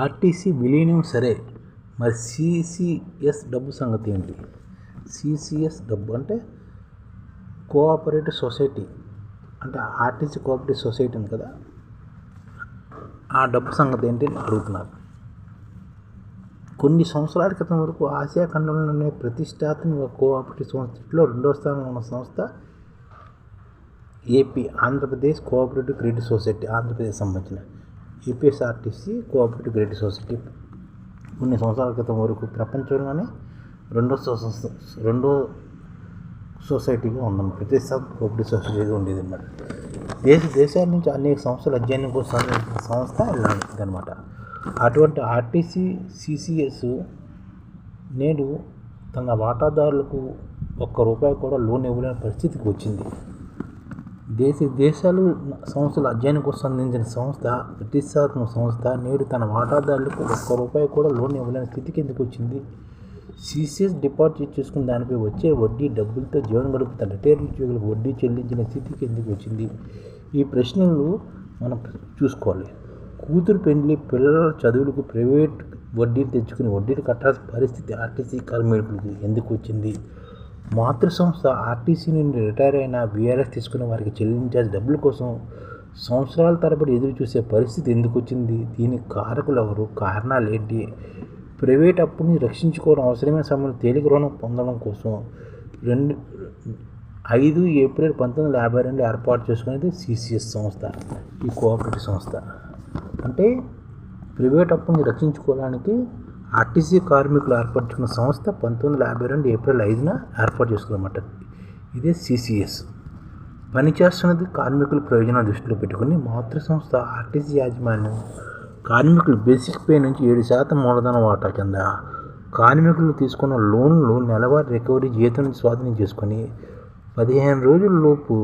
RTC విలీనం సరే, మరి సిసిఎస్ డబ్బు సంగతి ఏంటి? సిసిఎస్ డబ్బు అంటే కోఆపరేటివ్ సొసైటీ, అంటే ఆర్టీసీ కోఆపరేటివ్ సొసైటీ ఉంది కదా, ఆ డబ్బు సంగతి ఏంటి అని అడుగుతున్నారు. కొన్ని సంవత్సరాల క్రితం వరకు ఆసియా ఖండంలోనే ప్రతిష్టాత్మక కోఆపరేటివ్ సొసైటీలో రెండవ స్థానంలో ఉన్న సంస్థ AP Andhra Pradesh cooperative credit society. Andhra Pradesh సంబంధించిన ఏపీఎస్ఆర్టీసీ కోఆపరేటివ్ క్రెడిట్ సొసైటీ కొన్ని సంవత్సరాల క్రితం వరకు ప్రపంచంలోనే రెండో సొసైటీగా ఉందన్నమాట. ప్రతిష్టాత్మక కోఆపరేటివ్ సొసైటీగా ఉండేది అన్నమాట. దేశాల నుంచి అనేక సంస్థలు అధ్యయనం కోసం సంస్థ ఇలాంటిది అనమాట. అటువంటి ఆర్టీసీ సిసిఎస్ నేడు తన వాటాదారులకు ₹1 కూడా లోన్ ఇవ్వలేని పరిస్థితికి వచ్చింది. దేశాలు సంస్థలు అధ్యయనం కోసం అందించిన సంస్థ, ప్రతిష్టాత్మక సంస్థ నేడు తన వాటాదారులకు ₹1 కూడా లోన్ ఇవ్వలేని స్థితికి ఎందుకు వచ్చింది? సిసిఎస్ డిపాజిట్ చేసుకున్న దానిపై వచ్చే వడ్డీ డబ్బులతో జీవనం గడుపుతున్న రిటైర్డ్ ఉద్యోగులకు వడ్డీ చెల్లించిన స్థితికి ఎందుకు వచ్చింది? ఈ ప్రశ్నలు మనం చూసుకోవాలి. కూతురు పెళ్లి, పిల్లల చదువులకు ప్రైవేట్ వడ్డీలు తెచ్చుకుని వడ్డీలు కట్టాల్సిన పరిస్థితి ఆర్టీసీ కార్మికులకు ఎందుకు వచ్చింది? మాతృ సంస్థ ఆర్టీసీ నుండి రిటైర్ అయిన వీఆర్ఎస్ తీసుకున్న వారికి చెల్లించాల్సిన డబ్బుల కోసం సంవత్సరాల తరబడి ఎదురు చూసే పరిస్థితి ఎందుకు వచ్చింది? దీనికి కారకులు ఎవరు? కారణాలు ఏంటి? ప్రైవేట్ అప్పుని రక్షించుకోవడం, అవసరమైన సమయంలో తేలిక రుణం పొందడం కోసం 5 ఏప్రిల్ 1952 ఏర్పాటు చేసుకునేది సిసిఎస్ సంస్థ. ఈ కోఆపరేటివ్ సంస్థ అంటే ప్రైవేట్ అప్పుని రక్షించుకోవడానికి ఆర్టీసీ కార్మికులు ఏర్పరచుకున్న సంస్థ 1952 ఏప్రిల్ 5న ఏర్పాటు చేసుకున్నమాట. ఇదే సిసిఎస్. పనిచేస్తున్నది కార్మికుల ప్రయోజనాలు దృష్టిలో పెట్టుకుని మాతృ సంస్థ ఆర్టీసీ యాజమాన్యం కార్మికులు బేసిక్ పే నుంచి 7% మూలధన వాటా కింద కార్మికులు తీసుకున్న లోన్లు నెలవారీ రికవరీ జీతం నుంచి స్వాధీనం చేసుకొని 15 రోజుల లోపు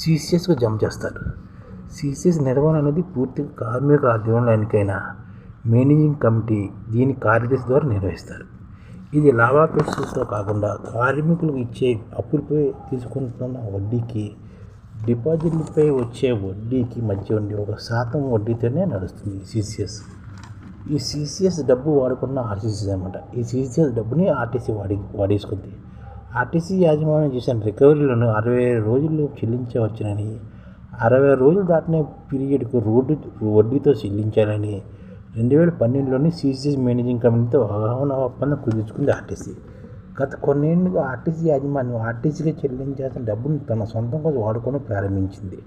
సిసిఎస్కు జమ చేస్తారు. సిసిఎస్ నిర్వహణ అనేది పూర్తిగా కార్మికుల ఆధ్వర్యంలో ఎన్నికైన మేనేజింగ్ కమిటీ దీని కార్యదర్శి ద్వారా నిర్వహిస్తారు. ఇది లాభాపేక్షతో కాకుండా కార్మికులకు ఇచ్చే అప్పులపై తీసుకుంటున్న వడ్డీకి, డిపాజిట్లపై వచ్చే వడ్డీకి మధ్య ఉండే 1% వడ్డీతోనే నడుస్తుంది సిసిఎస్. ఈ సిసిఎస్ డబ్బు వాడుకున్న ఆర్టీసీ అనమాట. ఈ సిసిఎస్ డబ్బుని ఆర్టీసీ వాడేసుకుంది. ఆర్టీసీ యాజమాన్యం చేసిన రికవరీలను 65 రోజుల్లో చెల్లించవచ్చునని, 60 రోజులు దాటిన పీరియడ్కు వడ్డీతో చెల్లించాలని 2012లోని సిసిఎస్ మేనేజింగ్ కమిటీతో అవగాహన ఒప్పందం కుదుర్చుకుంది ఆర్టీసీ. గత కొన్నేళ్లుగా ఆర్టీసీ యాజమాన్యం ఆర్టీసీకి చెల్లించాల్సిన డబ్బును తన సొంతం కోసం వాడుకోవడం ప్రారంభించింది.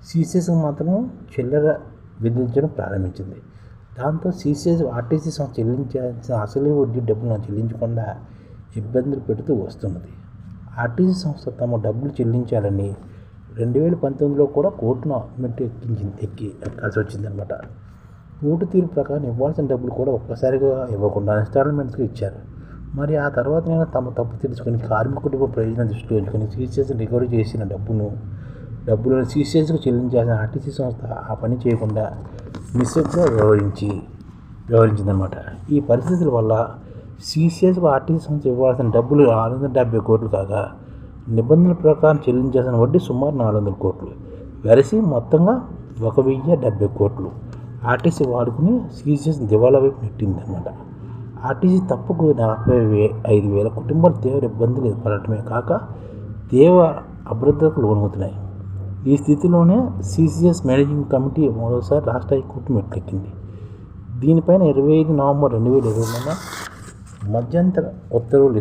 సిసిఎస్కు మాత్రం చిల్లర విధించడం ప్రారంభించింది. దాంతో సిసిఎస్ ఆర్టీసీ సంస్థ చెల్లించాల్సిన అసలు వడ్డీ డబ్బులను చెల్లించకుండా ఇబ్బందులు పెడుతూ వస్తున్నది. ఆర్టీసీ సంస్థ తమ డబ్బులు చెల్లించాలని 2019లో కూడా కోర్టును మెట్టు ఎక్కాల్సి వచ్చిందనమాట. కోర్టు తీర్పు ప్రకారం ఇవ్వాల్సిన డబ్బులు కూడా ఒక్కసారిగా ఇవ్వకుండా ఇన్స్టాల్మెంట్స్గా ఇచ్చారు. మరి ఆ తర్వాత నేను తమ తప్పు తెలుసుకుని కార్మికుడికి ప్రయోజనం దృష్టిలో ఉంచుకొని సిసిఎస్ రికవరీ చేసిన డబ్బులను సిసిఎస్కు చెల్లించాల్సిన ఆర్టీసీ సంస్థ ఆ పని చేయకుండా మిస్గా వ్యవహరించిందనమాట. ఈ పరిస్థితుల వల్ల సిసిఎస్కు ఆర్టీసీ సంస్థ ఇవ్వాల్సిన డబ్బులు 670 కోట్లు కాగా నిబంధనల ప్రకారం చెల్లించాల్సిన వడ్డీ సుమారు 400 కోట్లు. వెరసి మొత్తంగా 1070 కోట్లు ఆర్టీసీ వాడుకుని సిసిఎస్ దివాలా వైపు నెట్టిందనమాట. ఆర్టీసీ తప్పుకు 45,000 కుటుంబాలు తీవ్ర ఇబ్బందులు పడటమే కాక తీవ్ర అభద్రతకు లోనవుతున్నాయి. ఈ స్థితిలోనే సిసిఎస్ మేనేజింగ్ కమిటీ మరోసారి రాష్ట్ర హైకోర్టు మెట్లెక్కింది. దీనిపైన 25 నవంబర్ 2020 మధ్యంతర ఉత్తర్వులు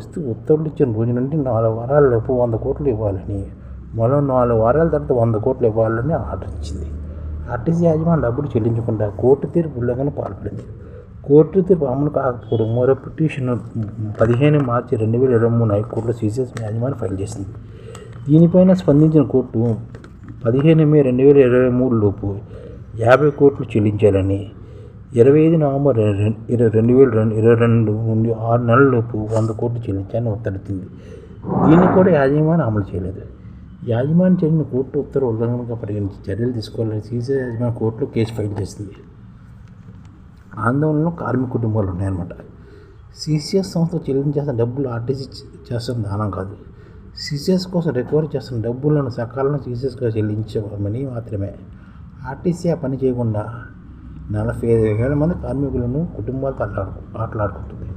ఇచ్చిన రోజు నుండి 4 వారాల లోపు 100 కోట్లు ఇవ్వాలని, మరో 4 వారాల తర్వాత 100 కోట్లు ఇవ్వాలని ఆర్డర్ ఇచ్చింది. ఆర్టీసీ యాజమాన్యం డబ్బులు చెల్లించకుండా కోర్టు తీర్పు ఉల్లంఘన పాల్పడింది. కోర్టు తీర్పు అమలు కాకపోవడం మరో పిటిషన్ 15 మార్చి 2023 హైకోర్టులో సిసిఎస్ యాజమాన్యం ఫైల్ చేసింది. దీనిపైన స్పందించిన కోర్టు 15 మే 2023 లోపు 50 కోట్లు చెల్లించాలని, 25 నవంబర్ 2022 నుండి 6 నెలల లోపు 100 కోట్లు చెల్లించాలని ఉత్తర్వుతుంది. దీన్ని కూడా యాజమాన్యం అమలు చేయలేదు. యాజమాన్యం చేసిన కోర్టు ఉత్తర్వు ఉల్లంఘనగా పరిగణించి చర్యలు తీసుకోవాలని సిసిఎస్ యాజమాన్యం కోర్టులో కేసు ఫైల్ చేసింది. ఆందోళనలో కార్మిక కుటుంబాలు ఉన్నాయన్నమాట. సిసిఎస్ సంస్థ చెల్లించాల్సిన డబ్బులు ఆర్టీసీ చేస్తున్న దానం కాదు. సిసిఎస్ కోసం రికవరీ చేస్తున్న డబ్బులను సకాలంలో సిసిఎస్గా చెల్లించమని మాత్రమే. ఆర్టీసీ ఆ పని చేయకుండా 45,000 మంది కార్మికులను కుటుంబాలతో ఆటలాడుకుంటుంది.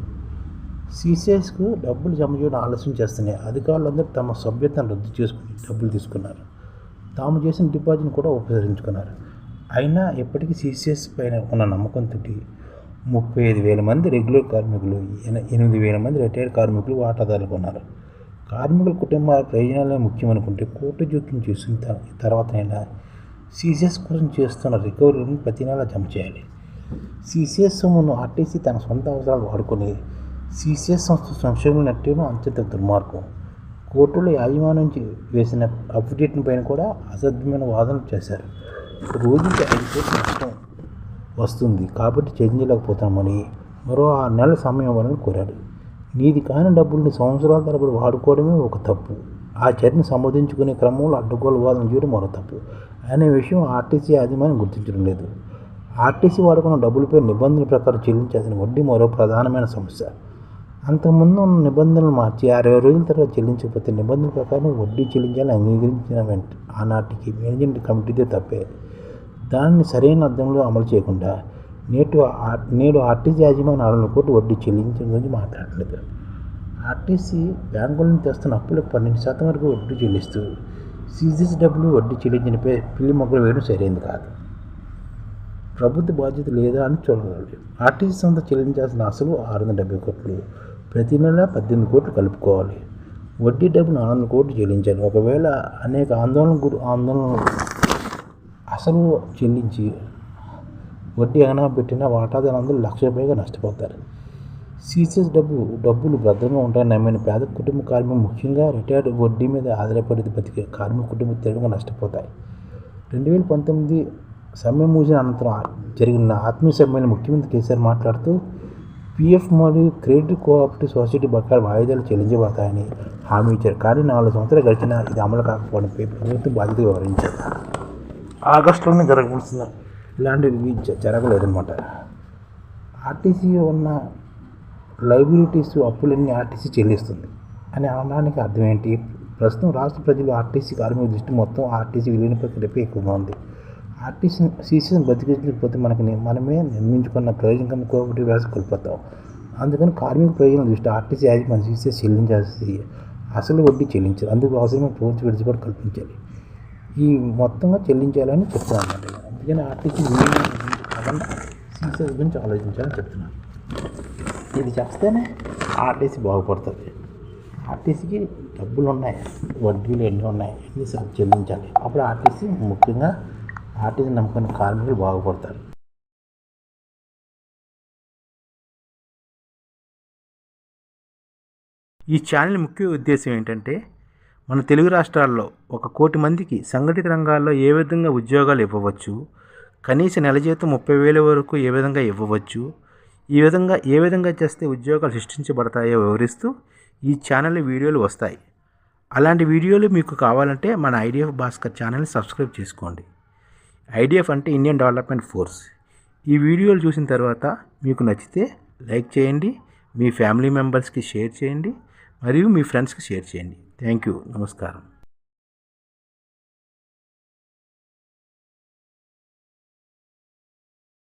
సీసీఎస్కు డబ్బులు జమ చేయడం ఆలస్యం చేస్తున్నాయి. అధికారులందరూ తమ సభ్యతను రద్దు చేసుకుని డబ్బులు తీసుకున్నారు. తాము చేసిన డిపాజిట్ని కూడా ఉపసంహరించుకున్నారు. అయినా ఎప్పటికీ సీసీఎస్ పైన ఉన్న నమ్మకంతో 35,000 మంది రెగ్యులర్ కార్మికులు, 8,000 మంది రిటైర్డ్ కార్మికులు వాటాదారులు ఉన్నారు. కార్మికుల కుటుంబాల ప్రయోజనాలే ముఖ్యమనుకుంటే కోర్టు జోక్యం చేసుకున్న తర్వాతనైనా సీసీఎస్ కోసం చేస్తున్న రికవరీని ప్రతి నెలా జమ చేయాలి. సీసీఎస్ సొమ్మును ఆర్టీసీ తన సొంత అవసరాలు వాడుకొని సీసీఎస్ సంస్థ సంక్షేమం నెట్టడం అత్యంత దుర్మార్గం. కోర్టులో యాజమాన్యం వేసిన అఫిడవిట్ పైన కూడా అసాధ్యమైన వాదనలు చేశారు. రోజుకి 5 కోట్ల నష్టం వస్తుంది కాబట్టి చెల్లించలేకపోతామని మరో 6 నెలల సమయం ఇవ్వాలని కోరాడు. నీది కాని డబ్బుల్ని సంవత్సరాల తరబడి వాడుకోవడమే ఒక తప్పు. ఆ చర్యను సంబోధించుకునే క్రమంలో అడ్డగోలు వాదన చేయడం మరో తప్పు అనే విషయం ఆర్టీసీ యాజమాన్యం గుర్తించడం లేదు. ఆర్టీసీ వాడుకున్న డబ్బులపై నిబంధనల ప్రకారం చెల్లించాల్సిన వడ్డీ మరో ప్రధానమైన సమస్య. అంతకుముందు ఉన్న నిబంధనలు మార్చి 60 రోజుల తర్వాత చెల్లించకపోతే నిబంధనల ప్రకారం వడ్డీ చెల్లించాలని అంగీకరించిన ఆనాటికి మేనేజ్మెంట్ కమిటీదే తప్పే. దానిని సరైన అర్థంలో అమలు చేయకుండా నేడు ఆర్టీసీ యాజమాన్యం 400 కోట్లు వడ్డీ చెల్లించడం గురించి మాట్లాడలేదు. ఆర్టీసీ బ్యాంకుల నుంచి తెస్తున్న అప్పులకు 12% వరకు వడ్డీ చెల్లిస్తూ సీసీఎస్ డబ్బులు వడ్డీ చెల్లించినపై పిల్లి మొగ్గలు వేయడం సరైనది కాదు. ప్రభుత్వ బాధ్యత లేదా అని చూడాలి. ఆర్టీసీ సంస్థ చెల్లించాల్సిన అసలు 670 కోట్లు, ప్రతి నెల 18 కోట్లు కలుపుకోవాలి. వడ్డీ డబ్బులు 400 కోట్లు చెల్లించాలి. ఒకవేళ అనేక ఆందోళనలు అసలు చెల్లించి వడ్డీ ఏమైనా పెట్టినా వాటాదారులందరూ 1,00,000 పైగా నష్టపోతారు. సీసీఎస్ డబ్బులు భద్రంగా ఉంటాయని నమ్మిన పేద కుటుంబ కార్మికులు, ముఖ్యంగా రిటైర్డ్ వడ్డీ మీద ఆధారపడి బతికే కార్మిక కుటుంబం తీవ్రంగా నష్టపోతాయి. 2019 సమ్మె ముగిసిన అనంతరం జరిగిన ఆత్మీయ సమ్మెలో ముఖ్యమంత్రి కేసీఆర్ మాట్లాడుతూ పీఎఫ్ మరియు క్రెడిట్ కోఆపరేటివ్ సొసైటీ బకాయిలు వాయిదాలు చెల్లించబడతాయని హామీ ఇచ్చారు. కానీ 4 సంవత్సరాలు గడిచినా ఇది అమలు కాకపోవడంపై ప్రభుత్వం బాధ్యత వివరించారు. ఆగస్టులోనే జరగవలసిన ఇలాంటివి జరగలేదన్నమాట. ఆర్టీసీ ఉన్న లైబిలిటీస్ అప్పులన్నీ ఆర్టీసీ చెల్లిస్తుంది అని అనడానికి అర్థం ఏంటి? ప్రస్తుతం రాష్ట్ర ప్రజలు ఆర్టీసీ కార్మికుల దృష్టి మొత్తం ఆర్టీసీ విలీన ప్రక్రియపై ఎక్కువగా ఉంది. ఆర్టీసీ సీసీఎస్ని బతికించకపోతే మనమే నిర్మించుకున్న ప్రయోజనం కోఆపరేటివ్ వ్యవస్థ కోల్పోతాం. అందుకని కార్మిక ప్రయోజనం దృష్టి ఆర్టీసీ యాజమాన్యం సీసీఎస్ చెల్లించాల్సి అసలు వడ్డీ చెల్లించాలి. అందుకు అవసరమైన ప్రభుత్వ వెసులుబాటు కల్పించాలి. ఈ మొత్తంగా చెల్లించాలని చెప్తున్నాను అన్నమాట. అందుకని ఆర్టీసీ కాకుండా సీసీఎస్ గురించి ఆలోచించాలని చెప్తున్నాను. ఇది చేస్తేనే ఆర్టీసీ బాగుపడుతుంది. ఆర్టీసీకి డబ్బులు ఉన్నాయి, వడ్డీలు ఎన్ని ఉన్నాయి, ఎన్ని చెల్లించాలి. అప్పుడు ఆర్టీసీ ముఖ్యంగా ఆర్టీసీ నమ్ముకున్న కార్మికులు బాగుపడతారు. ఈ ఛానల్ ముఖ్య ఉద్దేశం ఏంటంటే మన తెలుగు రాష్ట్రాల్లో 1 కోటి మందికి సంఘటిత రంగాల్లో ఏ విధంగా ఉద్యోగాలు ఇవ్వవచ్చు, కనీస నెల జీతం 30,000 వరకు ఏ విధంగా ఇవ్వవచ్చు, ఏ విధంగా చేస్తే ఉద్యోగాలు సృష్టించబడతాయో వివరిస్తూ ఈ ఛానల్ వీడియోలు వస్తాయి. అలాంటి వీడియోలు మీకు కావాలంటే మన ఐడిఎఫ్ భాస్కర్ ఛానల్ని సబ్స్క్రైబ్ చేసుకోండి. ఐడిఎఫ్ అంటే ఇండియన్ డెవలప్మెంట్ ఫోర్స్. ఈ వీడియోలు చూసిన తర్వాత మీకు నచ్చితే లైక్ చేయండి, మీ ఫ్యామిలీ మెంబర్స్కి షేర్ చేయండి, మరియు మీ ఫ్రెండ్స్కి షేర్ చేయండి. Thank you. నమస్కారం.